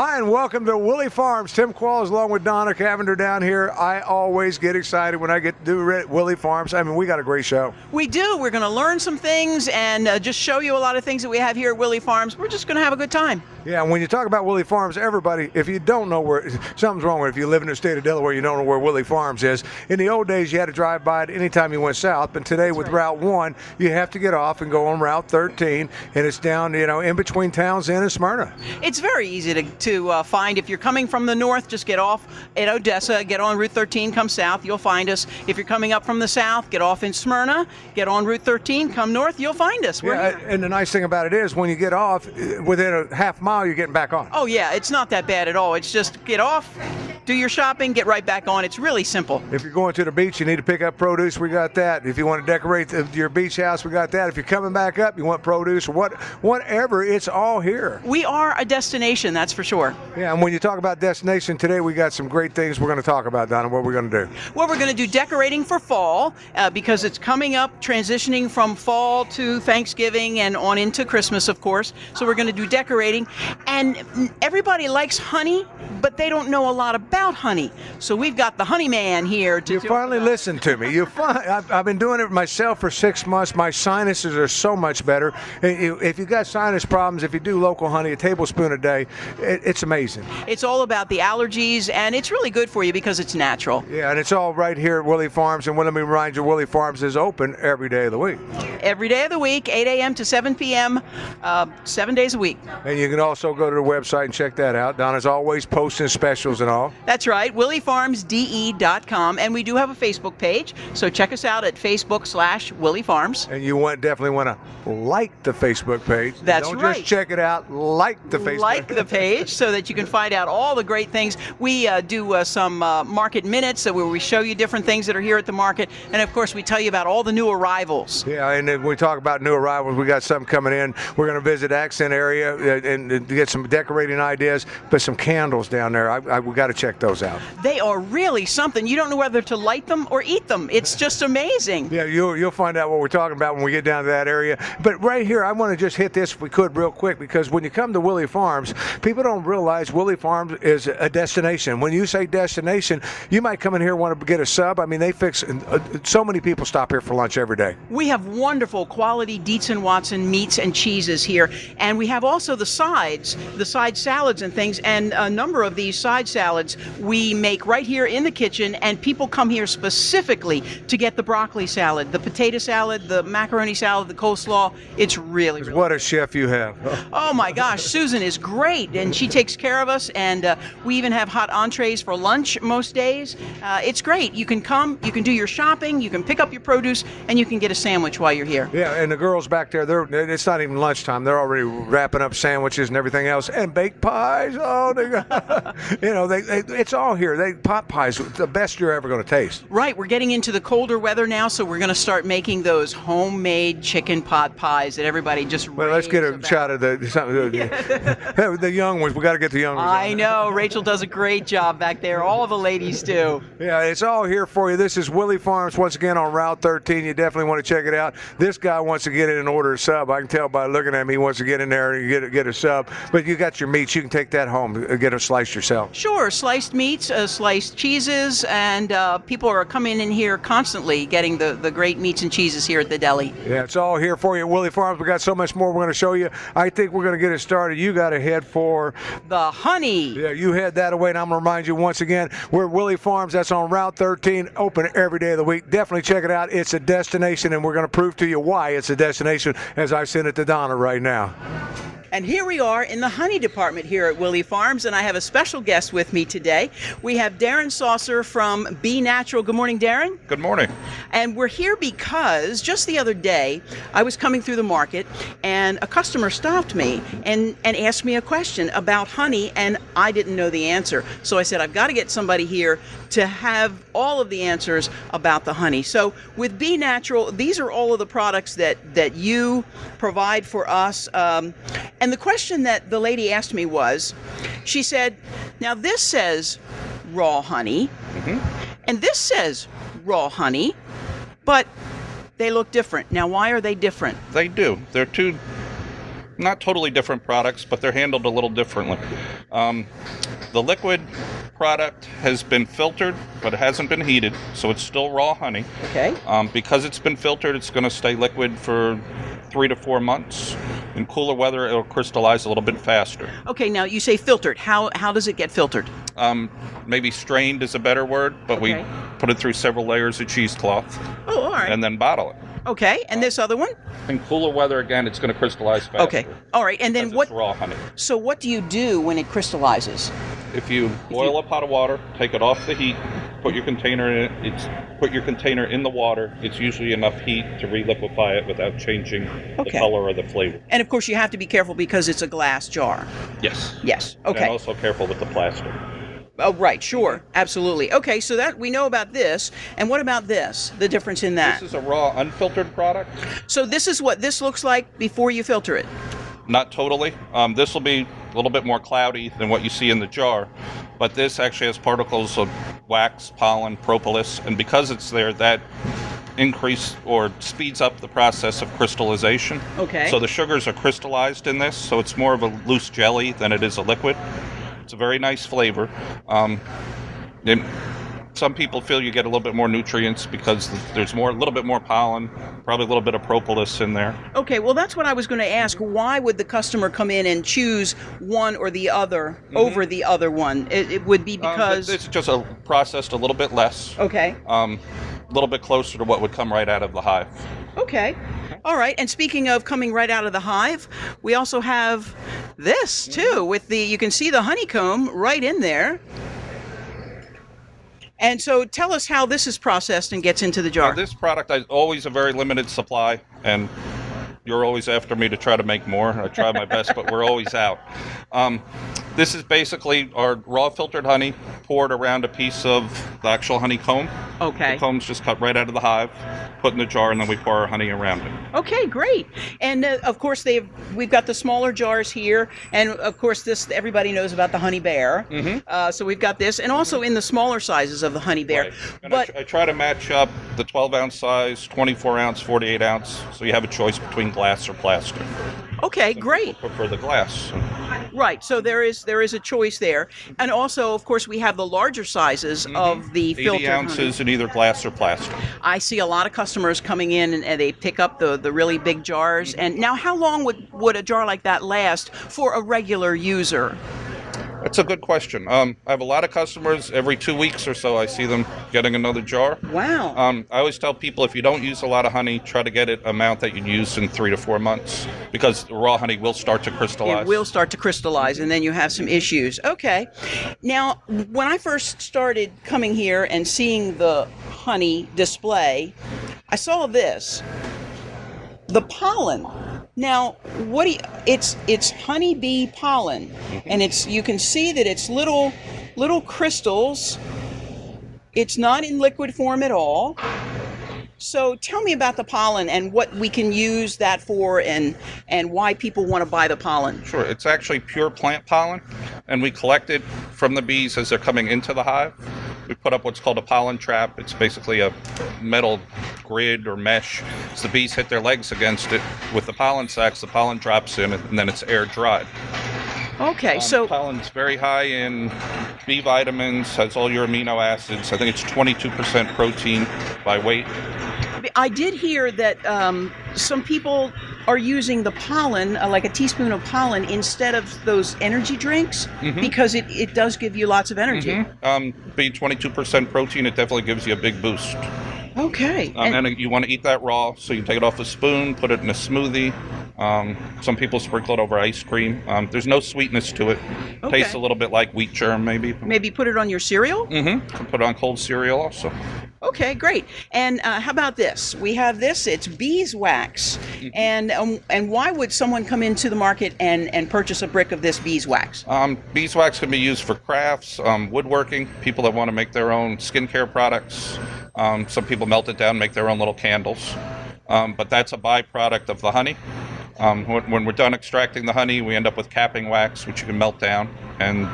Hi, and welcome to Willey Farms. Tim Qualls along with Donna Cavender down here. I always get excited when I get to do Willey Farms. I mean, we got a great show. We do. We're going to learn some things and just show you a lot of things that we have here at Willey Farms. We're just going to have a good time. Yeah, and when you talk about Willey Farms, everybody, if you don't know where, something's wrong with it. If you live in the state of Delaware, you don't know where Willey Farms is. In the old days, you had to drive by it anytime you went south, but today with Route 1, you have to get off and go on Route 13, and it's down, in between Townsend and Smyrna. It's very easy to find. If you're coming from the north, just get off at Odessa, get on Route 13, come south, you'll find us. If you're coming up from the south, get off in Smyrna, get on Route 13, come north, you'll find us. We're here. And the nice thing about it is when you get off, within a half mile, you're getting back on. Oh, yeah, it's not that bad at all. It's just get off, do your shopping, get right back on. It's really simple. If you're going to the beach, you need to pick up produce, we got that. If you want to decorate your beach house, we got that. If you're coming back up, you want produce, whatever, it's all here. We are a destination, that's for sure. Yeah, and when you talk about destination today, we got some great things we're going to talk about, Donna. What we're going to do? Well, we're going to do decorating for fall because it's coming up, transitioning from fall to Thanksgiving and on into Christmas, of course. So we're going to do decorating. And everybody likes honey, but they don't know a lot about honey. So we've got the honey man here to You finally listened to me. I've been doing it myself for 6 months. My sinuses are so much better. If you got sinus problems, if you do local honey, a tablespoon a day, it's amazing. It's all about the allergies, and it's really good for you because it's natural. Yeah, and it's all right here at Willey Farms. And let me remind you, Willey Farms is open every day of the week. Every day of the week, 8 a.m. to 7 p.m., 7 days a week. And you can also go to the website and check that out. Donna's always posting specials and all. That's right, WilleyFarmsDE.com. And we do have a Facebook page, so check us out at Facebook/Willey Farms. And you definitely want to like the Facebook page. That's Don't right. just check it out, like the Facebook. Like the page so that you can find out all the great things. We do some market minutes where we show you different things that are here at the market. And of course, we tell you about all the new arrivals. Yeah, and then we talk about new arrivals. We got some coming in. We're going to visit Accent area and get some decorating ideas, but some candles down there. We got to check those out. They are really something. You don't know whether to light them or eat them. It's just amazing. Yeah, you'll find out what we're talking about when we get down to that area. But right here, I want to just hit this if we could real quick, because when you come to Willey Farms, people don't realize Willey Farms is a destination. When you say destination, you might come in here and want to get a sub. I mean, they fix, so many people stop here for lunch every day. We have wonderful quality Dietz & Watson meats and cheeses here. And we have also the side salads and things. And a number of these side salads we make right here in the kitchen. And people come here specifically to get the broccoli salad, the potato salad, the macaroni salad, the coleslaw. It's really, really What a chef you have. Oh my gosh, Susan is great, and she takes care of us, and we even have hot entrees for lunch most days. It's great. You can come, you can do your shopping, you can pick up your produce, and you can get a sandwich while you're here. Yeah, and the girls back there, it's not even lunchtime. They're already wrapping up sandwiches and everything else, and baked pies. Oh, it's all here. Pot pies, the best you're ever going to taste. Right, we're getting into the colder weather now, so we're going to start making those homemade chicken pot pies that everybody just Well, let's get a shot of the young ones. We got to get the young ones. I know. Rachel does a great job back there. All of the ladies do. Yeah, it's all here for you. This is Willey Farms once again on Route 13. You definitely want to check it out. This guy wants to get in and order a sub. I can tell by looking at him, he wants to get in there and get a sub. But you got your meats. You can take that home and get a slice yourself. Sure, sliced meats, sliced cheeses, and people are coming in here constantly getting the great meats and cheeses here at the deli. Yeah, it's all here for you at Willey Farms. We got so much more we're going to show you. I think we're going to get it started. You got to head for the honey. Yeah, you head that away, and I'm going to remind you once again, we're at Willey Farms. That's on Route 13, open every day of the week. Definitely check it out. It's a destination, and we're going to prove to you why it's a destination as I send it to Donna right now. And here we are in the honey department here at Willey Farms, and I have a special guest with me today. We have Darren Saucer from Be Natural. Good morning, Darren. Good morning. And we're here because just the other day, I was coming through the market, and a customer stopped me and asked me a question about honey, and I didn't know the answer. So I said, I've got to get somebody here to have all of the answers about the honey. So with Be Natural, these are all of the products that you provide for us. And the question that the lady asked me was, she said, now this says raw honey, and this says raw honey, but they look different. Now, why are they different? They do. They're two not totally different products, but they're handled a little differently. The liquid product has been filtered, but it hasn't been heated, so it's still raw honey. Okay. Because it's been filtered, it's going to stay liquid for 3 to 4 months. In cooler weather, it'll crystallize a little bit faster. Okay, now you say filtered. How does it get filtered? Maybe strained is a better word, but we put it through several layers of cheesecloth. Oh, all right. And then bottle it. Okay, and this other one? In cooler weather, again, it's going to crystallize faster. Okay, all right. And then what? It's raw honey. So what do you do when it crystallizes? If you boil a pot of water, take it off the heat, put your container in it. Put your container in the water. It's usually enough heat to reliquefy it without changing the color or the flavor. And of course, you have to be careful because it's a glass jar. Yes. Yes. Okay. And also careful with the plastic. Oh, right. Sure. Absolutely. Okay. So that we know about this. And what about this? The difference in that? This is a raw, unfiltered product. So this is what this looks like before you filter it. Not totally. This will be a little bit more cloudy than what you see in the jar, but this actually has particles of wax, pollen, propolis, and because it's there, that increase or speeds up the process of crystallization. Okay. So the sugars are crystallized in this, so it's more of a loose jelly than it is a liquid. It's a very nice flavor. Some people feel you get a little bit more nutrients because there's a little bit more pollen, probably a little bit of propolis in there. Okay, well, that's what I was going to ask. Why would the customer come in and choose one or the other over the other one? It would be because... It's just processed a little bit less. Okay. A little bit closer to what would come right out of the hive. Okay. All right. And speaking of coming right out of the hive, we also have this, too, with you can see the honeycomb right in there. And so tell us how this is processed and gets into the jar. This product is always a very limited supply, and you're always after me to try to make more. I try my best, but we're always out. This is basically our raw filtered honey poured around a piece of the actual honeycomb. Okay. The comb's just cut right out of the hive, put in the jar, and then we pour our honey around it. Okay, great. And of course, we've got the smaller jars here, and of course, this everybody knows about the honey bear. So we've got this, and also in the smaller sizes of the honey bear. Right. And but I try to match up the 12-ounce size, 24-ounce, 48-ounce, so you have a choice between glass or plastic. Okay, Some great. people prefer the glass. Right. So there is a choice there, and also, of course, we have the larger sizes of the 80 filtered ounces honey. in either glass or plastic. I see a lot of customers coming in and they pick up the really big jars. And now, how long would a jar like that last for a regular user? That's a good question. I have a lot of customers. Every 2 weeks or so, I see them getting another jar. Wow. I always tell people if you don't use a lot of honey, try to get it amount that you use in 3 to 4 months because the raw honey will start to crystallize. It will start to crystallize, and then you have some issues. Okay. Now, when I first started coming here and seeing the honey display, I saw this. The pollen. Now, it's honeybee pollen, and you can see that it's little crystals. It's not in liquid form at all. So tell me about the pollen and what we can use that for and why people want to buy the pollen. Sure. It's actually pure plant pollen, and we collect it from the bees as they're coming into the hive. We put up what's called a pollen trap. It's basically a metal grid or mesh. As the bees hit their legs against it with the pollen sacs, the pollen drops in, and then it's air dried. Okay, so pollen's very high in B vitamins, has all your amino acids. I think it's 22% protein by weight. I did hear that some people are using the pollen, like a teaspoon of pollen, instead of those energy drinks because it does give you lots of energy. Being 22% protein, it definitely gives you a big boost. Okay. And you want to eat that raw, so you take it off a spoon, put it in a smoothie. Some people sprinkle it over ice cream. There's no sweetness to it. Okay. Tastes a little bit like wheat germ, maybe. Maybe put it on your cereal? Can put it on cold cereal also. Okay, great. And how about this? We have this. It's beeswax. And why would someone come into the market and purchase a brick of this beeswax? Beeswax can be used for crafts, woodworking, people that want to make their own skincare products. Some people melt it down and make their own little candles. But that's a byproduct of the honey. When we're done extracting the honey, we end up with capping wax, which you can melt down. And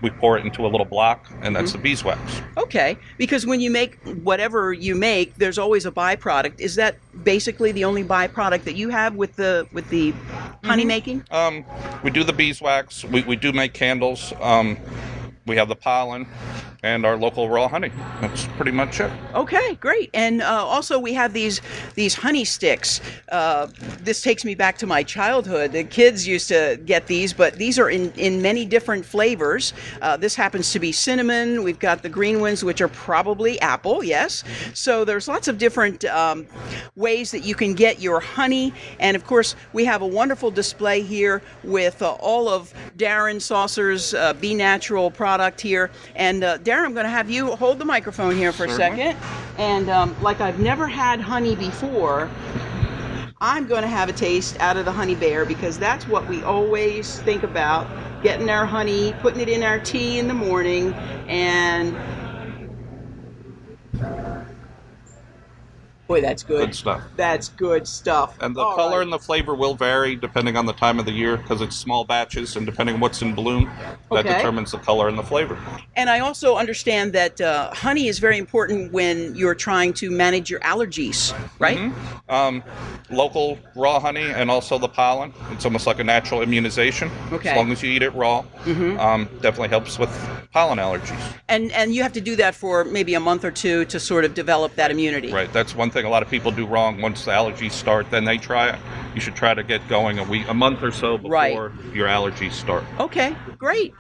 we pour it into a little block, and that's the beeswax. Okay, because when you make whatever you make, there's always a byproduct. Is that basically the only byproduct that you have with the honey making? We do the beeswax. We do make candles. We have the pollen and our local raw honey. That's pretty much it. Okay, great. And also we have these honey sticks. This takes me back to my childhood. The kids used to get these, but these are in many different flavors. This happens to be cinnamon. We've got the green ones, which are probably apple, yes. So there's lots of different ways that you can get your honey. And of course, we have a wonderful display here with all of Darren Saucer's Be Natural product here. And Darren, I'm going to have you hold the microphone here for a second. And like I've never had honey before, I'm going to have a taste out of the honey bear, because that's what we always think about, getting our honey, putting it in our tea in the morning, and boy, that's good. Good stuff. That's good stuff. And the color and the flavor will vary depending on the time of the year, because it's small batches, and depending on what's in bloom, that determines the color and the flavor. And I also understand that honey is very important when you're trying to manage your allergies, right? Local raw honey and also the pollen. It's almost like a natural immunization. Okay. As long as you eat it raw, definitely helps with pollen allergies. And you have to do that for maybe a month or two to sort of develop that immunity. Right. That's one thing a lot of people do wrong. Once the allergies start, then they try it. You should try to get going a month or so before your allergies start. Okay, great.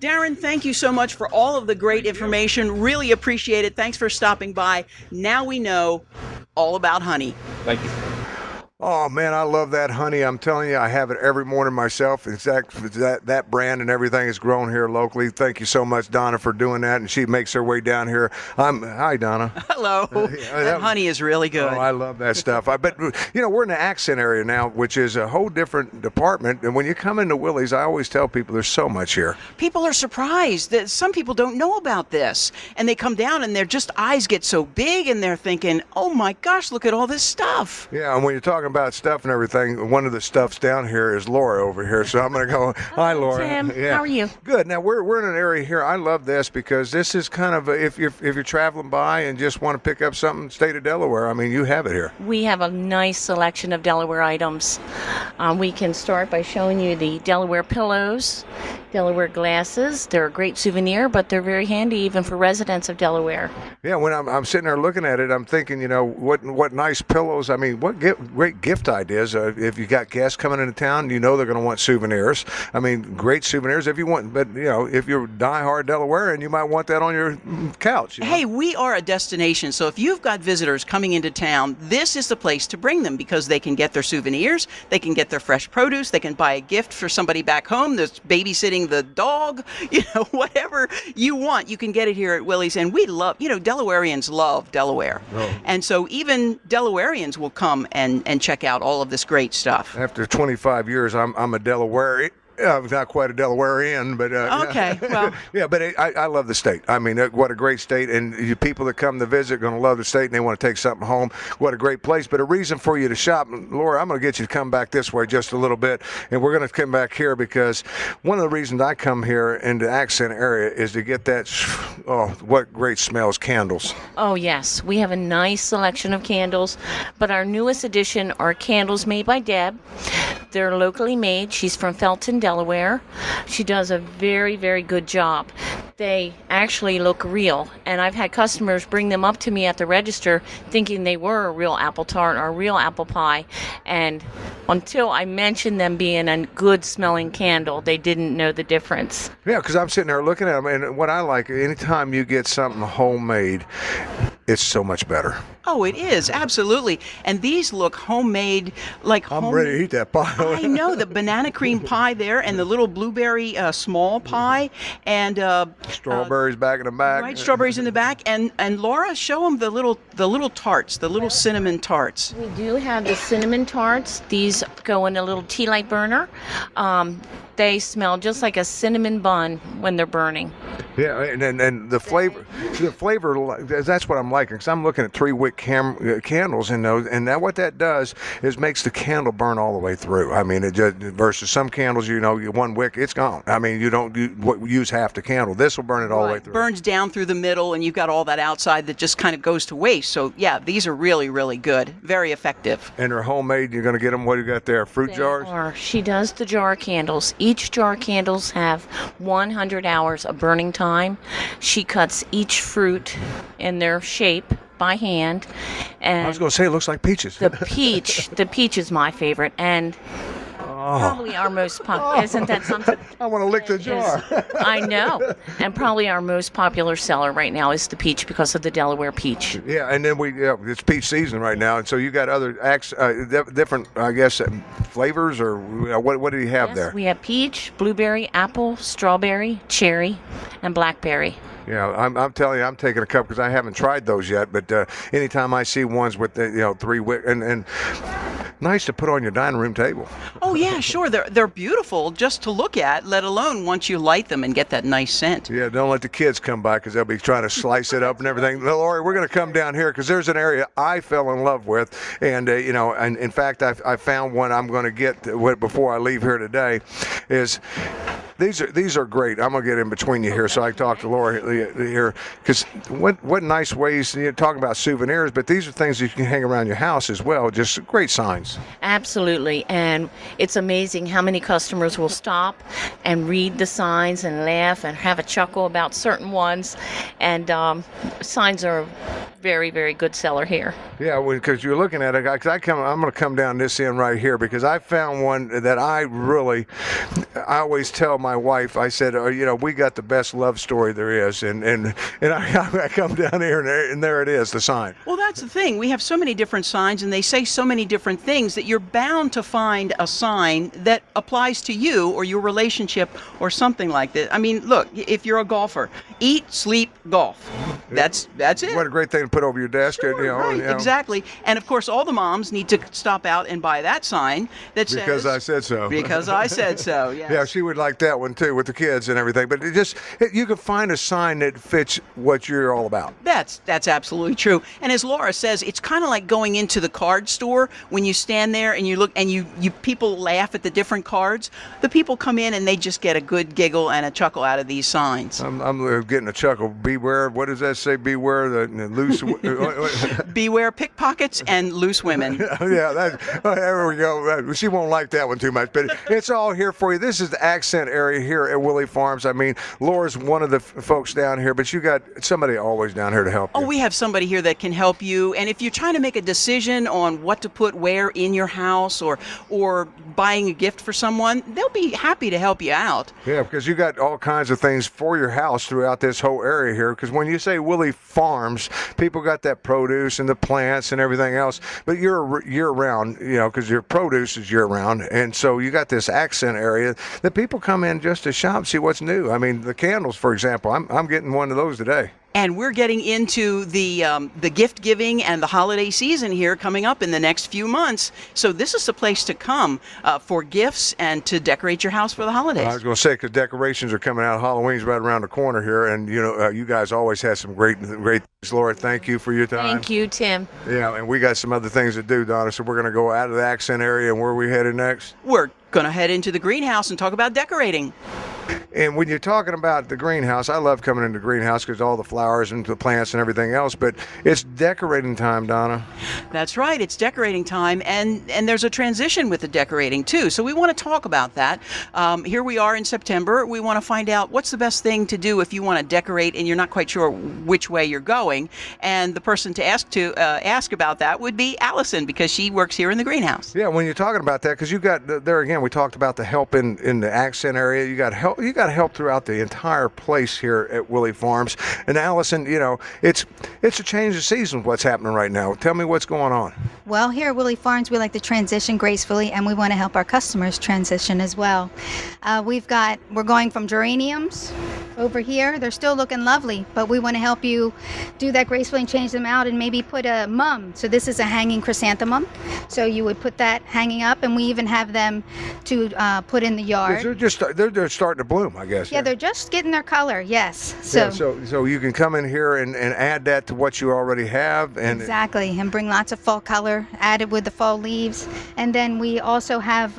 Darren, thank you so much for all of the great information. Really appreciate it. Thanks for stopping by. Now we know all about honey. Thank you. Oh man, I love that honey. I'm telling you, I have it every morning myself. In fact, that brand and everything is grown here locally. Thank you so much, Donna, for doing that. And she makes her way down here. Hi, Donna. Hello. That honey is really good. Oh, I love that stuff. But we're in the accent area now, which is a whole different department. And when you come into Willey's, I always tell people there's so much here. People are surprised that some people don't know about this, and they come down and their just eyes get so big, and they're thinking, "Oh my gosh, look at all this stuff." Yeah, and when you're talking about stuff and everything, one of the stuffs down here is Laura over here, so I'm going to go. Hi, Laura. Tim, yeah. How are you? Good. Now we're in an area here. I love this because this is kind of if you're traveling by and just want to pick up something, state of Delaware. I mean, you have it here. We have a nice selection of Delaware items. We can start by showing you the Delaware pillows, Delaware glasses. They're a great souvenir, but they're very handy even for residents of Delaware. Yeah, when I'm sitting there looking at it, I'm thinking, what nice pillows. I mean, what great gift ideas. If you got guests coming into town, they're going to want souvenirs. I mean, great souvenirs if you want. But if you're diehard Delawarean, you might want that on your couch. Hey, we are a destination, so if you've got visitors coming into town, this is the place to bring them, because they can get their souvenirs, they can get their fresh produce, they can buy a gift for somebody back home that's babysitting the dog, whatever you want, you can get it here at Willey's. And we love, Delawareans love Delaware. Oh. And so even Delawareans will come and check out all of this great stuff. After 25 years, I'm a Delawarean. I'm not quite a Delawarean, but okay, well, yeah, but I love the state. I mean, what a great state, and you people that come to visit are going to love the state, and they want to take something home. What a great place! But a reason for you to shop, Laura. I'm going to get you to come back this way just a little bit, and we're going to come back here because one of the reasons I come here in the accent area is to get that. Oh, what great smells! Candles. Oh yes, we have a nice selection of candles, but our newest addition are candles made by Deb. They're locally made. She's from Felton, Delaware. She does a very, very good job. They actually look real, and I've had customers bring them up to me at the register thinking they were a real apple tart or a real apple pie, and until I mentioned them being a good smelling candle, they didn't know the difference. Yeah, because I'm sitting there looking at them, and what I like, anytime you get something homemade, it's so much better. Oh, it is, absolutely. And these look homemade, like I'm ready to eat that pie. I know, the banana cream pie there, and the little blueberry small pie, and strawberries back in the back. Right, strawberries in the back. And Laura, show them the little tarts, the little cinnamon tarts. We do have the cinnamon tarts. These go in a little tea light burner. They smell just like a cinnamon bun when they're burning. Yeah, and the flavor, that's what I'm liking. Because I'm looking at 3-wick candles in those, and that what that does is makes the candle burn all the way through. I mean, it just, versus some candles, you 1 wick, it's gone. I mean, you don't use half the candle. This will burn it all the way through. Burns down through the middle, and you've got all that outside that just kind of goes to waste. So yeah, these are really, really good, very effective. And they're homemade. You're going to get them. What do you got there? Fruit jars. She does the jar candles. Each jar candles have 100 hours of burning time. She cuts each fruit in their shape by hand. And I was going to say it looks like peaches. the peach is my favorite, and probably our most popular. Isn't that something? I want to lick the jar. I know. And probably our most popular seller right now is the peach because of the Delaware peach. Yeah, and then it's peach season right now, and so you got other different, I guess, flavors, or what do you have there? We have peach, blueberry, apple, strawberry, cherry, and blackberry. Yeah, I'm telling you, I'm taking a cup because I haven't tried those yet. But anytime I see ones with 3 wick and nice to put on your dining room table. Oh yeah, sure. They're beautiful just to look at, let alone once you light them and get that nice scent. Yeah, don't let the kids come by because they'll be trying to slice it up and everything. Lori, we're going to come down here because there's an area I fell in love with, and and in fact, I found one I'm going to get before I leave here today. Is these are great. I'm gonna get in between you here so I can talk to Laura here, because what nice ways, talking about souvenirs, but these are things you can hang around your house as well. Just great signs. Absolutely, and it's amazing how many customers will stop and read the signs and laugh and have a chuckle about certain ones, and signs are a very, very good seller here. Yeah, because you're looking at it. Because I'm going to come down this end right here because I found one that I always tell my wife. I said, we got the best love story there is, and I come down here and there it is, the sign. Well, that's the thing. We have so many different signs, and they say so many different things that you're bound to find a sign that applies to you or your relationship or something like that. I mean, look, if you're a golfer, eat, sleep, golf. That's it. What a great thing to put over your desk. Sure, right, exactly. And of course, all the moms need to stop out and buy that sign that says, "Because I said so." Because I said so. Yes. Yeah, she would like that one too with the kids and everything. But you can find a sign that fits what you're all about. That's absolutely true. And as Laura says, it's kind of like going into the card store when you stand there and you look and you people laugh at the different cards. The people come in and they just get a good giggle and a chuckle out of these signs. I'm getting a chuckle. Beware. What does that say? Beware the loose. Beware pickpockets and loose women. Yeah, there we go. She won't like that one too much, but it's all here for you. This is the accent area here at Willey Farms. I mean, Laura's one of the folks down here, but you got somebody always down here to help you. Oh, we have somebody here that can help you. And if you're trying to make a decision on what to put where in your house or buying a gift for someone, they'll be happy to help you out. Yeah, because you got all kinds of things for your house throughout this whole area here. Because when you say Willey Farms, people got that produce and the plants and everything else, but you're year-round, because your produce is year-round, and so you got this accent area that people come in just to shop, see what's new. I mean, the candles, for example, I'm getting one of those today. And we're getting into the gift giving and the holiday season here coming up in the next few months. So this is the place to come for gifts and to decorate your house for the holidays. I was going to say, because decorations are coming out. Halloween's right around the corner here, and you guys always have some great things. Laura, thank you for your time. Thank you, Tim. Yeah, and we got some other things to do, Donna. So we're going to go out of the accent area, and where are we headed next? We're going to head into the greenhouse and talk about decorating. And when you're talking about the greenhouse, I love coming into the greenhouse because all the flowers and the plants and everything else, but it's decorating time, Donna. That's right, it's decorating time, and there's a transition with the decorating too, so we want to talk about that. Here we are in September. We want to find out what's the best thing to do if you want to decorate and you're not quite sure which way you're going, and the person to ask about that would be Allison, because she works here in the greenhouse. Yeah, when you're talking about that, because you got, there again, we talked about the help in the accent area. You got help You got help throughout the entire place here at Willey Farms. And Allison, it's a change of season. What's happening right now? Tell me what's going on. Well, here at Willey Farms, we like to transition gracefully, and we want to help our customers transition as well. We're going from geraniums over here. They're still looking lovely, but we want to help you do that gracefully and change them out and maybe put a mum. So this is a hanging chrysanthemum. So you would put that hanging up, and we even have them to put in the yard. They're just starting to bloom, I guess. Yeah, they're just getting their color. Yes. So so you can come in here and add that to what you already have, and exactly, and bring lots of fall color added with the fall leaves. And then we also have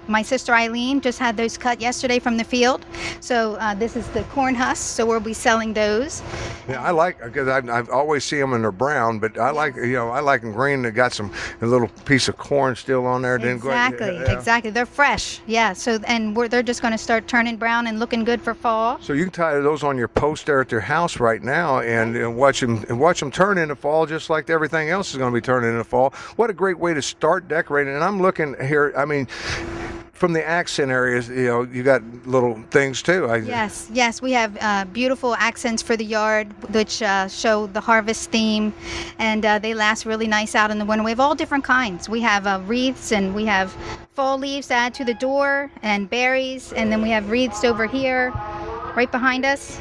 my sister Eileen just had those cut yesterday from the field. So this is the corn husks. So we'll be selling those. Yeah, I like, because I always see them and they're brown, but I like them green. They got a little piece of corn still on there. Exactly. They're fresh. Yeah. So they're just going to start turning brown and looking good for fall. So you can tie those on your post there at your house right now and watch them turn into fall, just like everything else is going to be turning into fall. What a great way to start decorating. And I'm looking here. I mean, from the accent areas, you got little things too. Yes, we have beautiful accents for the yard, which show the harvest theme, and they last really nice out in the winter. We have all different kinds. We have wreaths, and we have fall leaves to add to the door, and berries, and then we have wreaths over here, right behind us.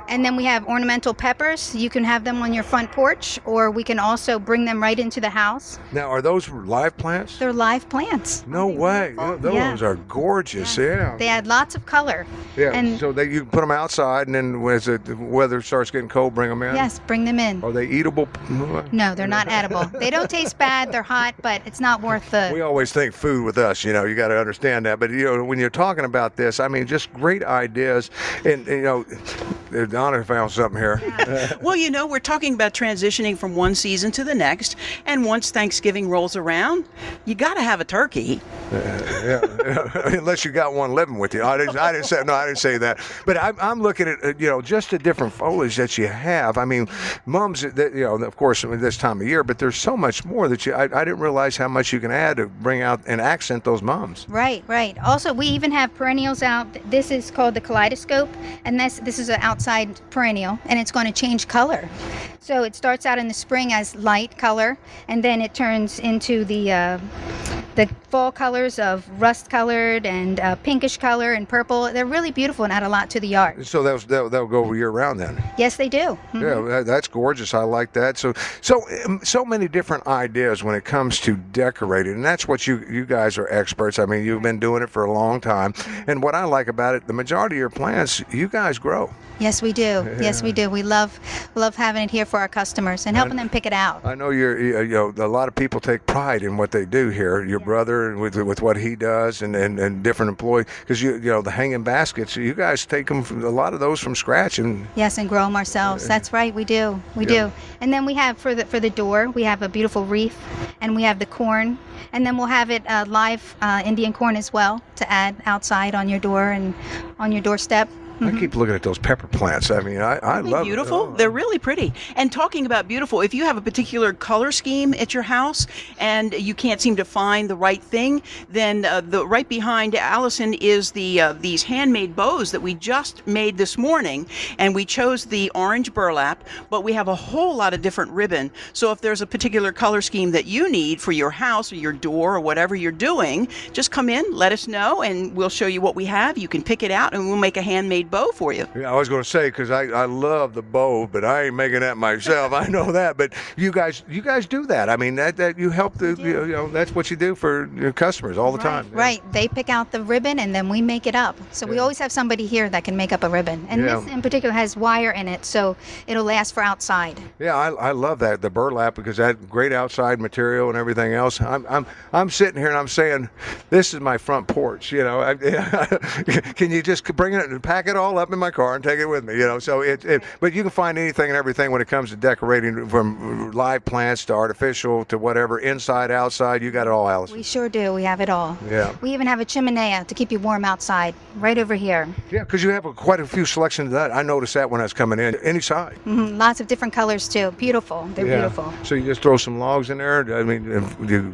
And then we have ornamental peppers. You can have them on your front porch, or we can also bring them right into the house. Now, are those live plants? They're live plants. No way. Those are gorgeous. Yeah. They add lots of color. Yeah. And so you can put them outside, and then as the weather starts getting cold, bring them in? Yes, bring them in. Are they eatable? No, they're not edible. They don't taste bad. They're hot, but it's not worth the... We always think food with us, you got to understand that. But, when you're talking about this, I mean, just great ideas. And, Donna found something here. Yeah. Well, we're talking about transitioning from one season to the next, and once Thanksgiving rolls around, you got to have a turkey. Yeah. Unless you got one living with you. I didn't say that. But I'm looking at just the different foliage that you have. I mean, mums, of course, this time of year, but there's so much more that I didn't realize how much you can add to bring out and accent those mums. Right. Also, we even have perennials out. This is called the kaleidoscope, and this is an outside perennial, and it's going to change color. So it starts out in the spring as light color, and then it turns into the fall colors of rust colored and pinkish color and purple. They're really beautiful and add a lot to the yard. So they'll go year round then? Yes, they do. Mm-hmm. Yeah, that's gorgeous. I like that. So many different ideas when it comes to decorating, and that's what you guys are experts. I mean, you've been doing it for a long time, and what I like about it, the majority of your plants, you guys grow. Yes, we do. Yeah. Yes, we do. We love having it here for our customers and helping them pick it out. I know a lot of people take pride in what they do here. Your brother with what he does, and different employees, because the hanging baskets, you guys take them a lot of those from scratch and grow them ourselves. That's right, we do. We do. And then we have for the door, we have a beautiful wreath, and we have the corn, and then we'll have it live Indian corn as well to add outside on your door and on your doorstep. I keep looking at those pepper plants. I mean, I love beautiful. them. They're really pretty. And talking about beautiful, if you have a particular color scheme at your house and you can't seem to find the right thing, then the right behind Allison is these handmade bows that we just made this morning, and we chose the orange burlap, but we have a whole lot of different ribbon. So if there's a particular color scheme that you need for your house or your door or whatever you're doing, just come in, let us know, and we'll show you what we have. You can pick it out, and we'll make a handmade bow for you. Yeah, I was going to say, because I love the bow, but I ain't making that myself. I know that, but you guys do that. I mean, that you help that's what you do for your customers all the time. Right. They pick out the ribbon, and then we make it up. So we always have somebody here that can make up a ribbon, and this in particular has wire in it, so it'll last for outside. Yeah, I love that, the burlap, because that great outside material and everything else. I'm sitting here and I'm saying, this is my front porch. Can you just bring it and pack it all up in my car and take it with me. So but you can find anything and everything when it comes to decorating, from live plants to artificial to whatever, inside, outside. You got it all, Alice. We sure do. We have it all. Yeah. We even have a chimenea to keep you warm outside, right over here. Yeah, because you have quite a few selections of that. I noticed that when I was coming in. Any side. Lots of different colors too. Beautiful. They're beautiful. So you just throw some logs in there. I mean,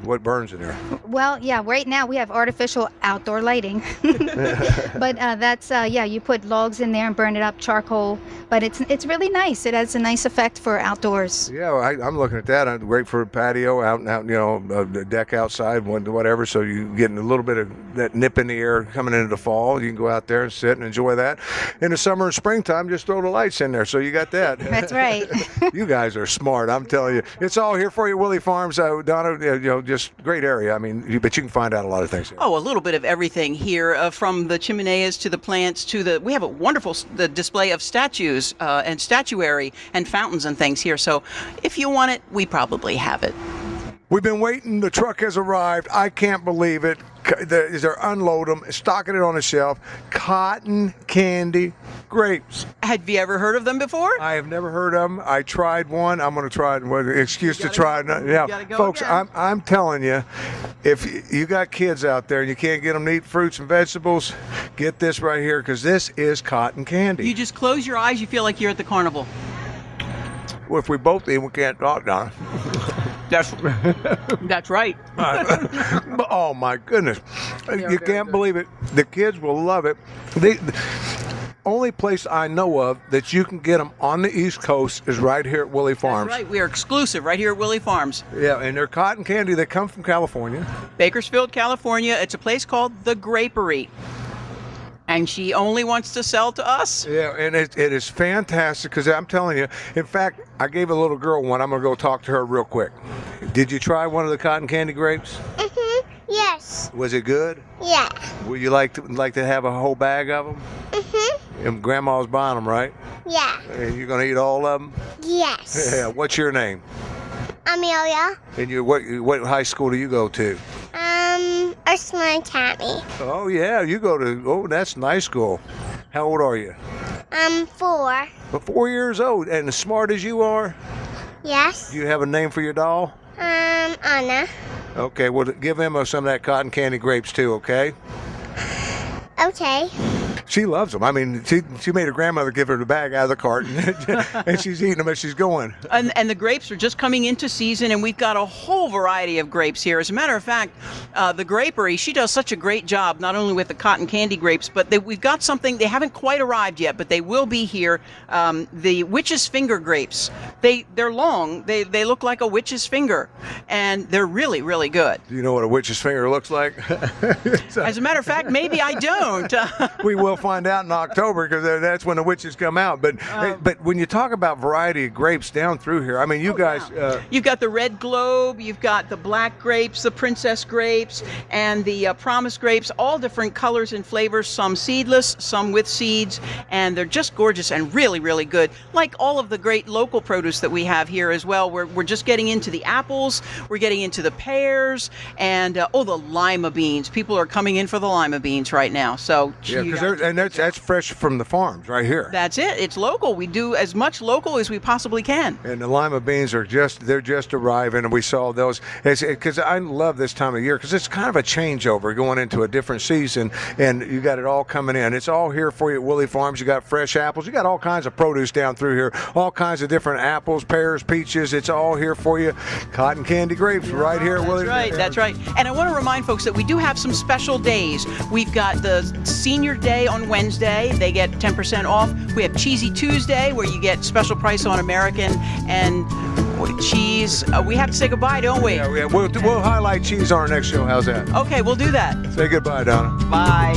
what burns in there? Well, yeah. Right now we have artificial outdoor lighting, but that's you put logs in there and burn it up, charcoal. But it's really nice. It has a nice effect for outdoors. Yeah, I'm looking at that. Great for a patio, out, the deck outside, whatever. So you getting a little bit of that nip in the air coming into the fall. You can go out there and sit and enjoy that. In the summer and springtime, just throw the lights in there. So you got that. That's right. You guys are smart. I'm telling you, it's all here for you, Willey Farms. Donna, just great area. I mean, but you can find out a lot of things here. Oh, a little bit of everything here, from the chimeneas to the plants to we have a wonderful display of statues and statuary and fountains and things here. So if you want it, we probably have it. We've been waiting. The truck has arrived. I can't believe it. They're unload them, stocking it on the shelf. Cotton candy grapes. Have you ever heard of them before? I have never heard of them. I tried one. I'm going to try it. Excuse to try it. Yeah, folks, I'm telling you, if you got kids out there and you can't get them to eat fruits and vegetables, get this right here, because this is cotton candy. You just close your eyes, you feel like you're at the carnival. Well, if we both eat, we can't talk, Donna. That's right. Oh my goodness, you can't believe it. The kids will love it. The only place I know of that you can get them on the East Coast is right here at Willey Farms. That's right. We are exclusive right here at Willey Farms. Yeah, and they're cotton candy. They come from California. Bakersfield, California. It's a place called The Grapery. And she only wants to sell to us. Yeah, and it is fantastic, because I'm telling you, in fact, I gave a little girl one. I'm going to go talk to her real quick. Did you try one of the cotton candy grapes? Mm-hmm. Yes. Was it good? Yeah. Would you like to have a whole bag of them? Mm-hmm. And Grandma's buying them, right? Yeah. And you're going to eat all of them? Yes. Yeah. What's your name? Amelia. And what high school do you go to? Ursula Academy. Oh, yeah, you go to, that's nice school. How old are you? 4. 4 years old, and as smart as you are? Yes. Do you have a name for your doll? Anna. Okay, well, give Emma some of that cotton candy grapes too, okay? Okay. She loves them. I mean, she made her grandmother give her the bag out of the carton, and she's eating them as she's going. And the grapes are just coming into season, and we've got a whole variety of grapes here. As a matter of fact, the Grapery, she does such a great job, not only with the cotton candy grapes, but we've got something, they haven't quite arrived yet, but they will be here, the witch's finger grapes. They're long, they look like a witch's finger, and they're really, really good. Do you know what a witch's finger looks like? As a matter of fact, maybe I don't. We will find out in October, because that's when the witches come out. But when you talk about variety of grapes down through here, I mean, you guys... You've got the red globe, you've got the black grapes, the princess grapes, and the promise grapes, all different colors and flavors, some seedless, some with seeds, and they're just gorgeous and really, really good. Like all of the great local produce that we have here as well. We're just getting into the apples, we're getting into the pears, and the lima beans. People are coming in for the lima beans right now. So yeah, because that's fresh from the farms right here. That's it. It's local. We do as much local as we possibly can. And the lima beans they're just arriving, and we saw those. Because I love this time of year, because it's kind of a changeover going into a different season, and you got it all coming in. It's all here for you at Willey Farms. You got fresh apples. You got all kinds of produce down through here. All kinds of different apples, pears, peaches. It's all here for you. Cotton candy grapes right here at Willey Farms. That's right. And I want to remind folks that we do have some special days. We've got the Senior Day on Wednesday. They get 10% off. We have Cheesy Tuesday, where you get special price on American and cheese. We have to say goodbye, don't we? Yeah. We'll highlight cheese on our next show. How's that? Okay, we'll do that. Say goodbye, Donna. Bye.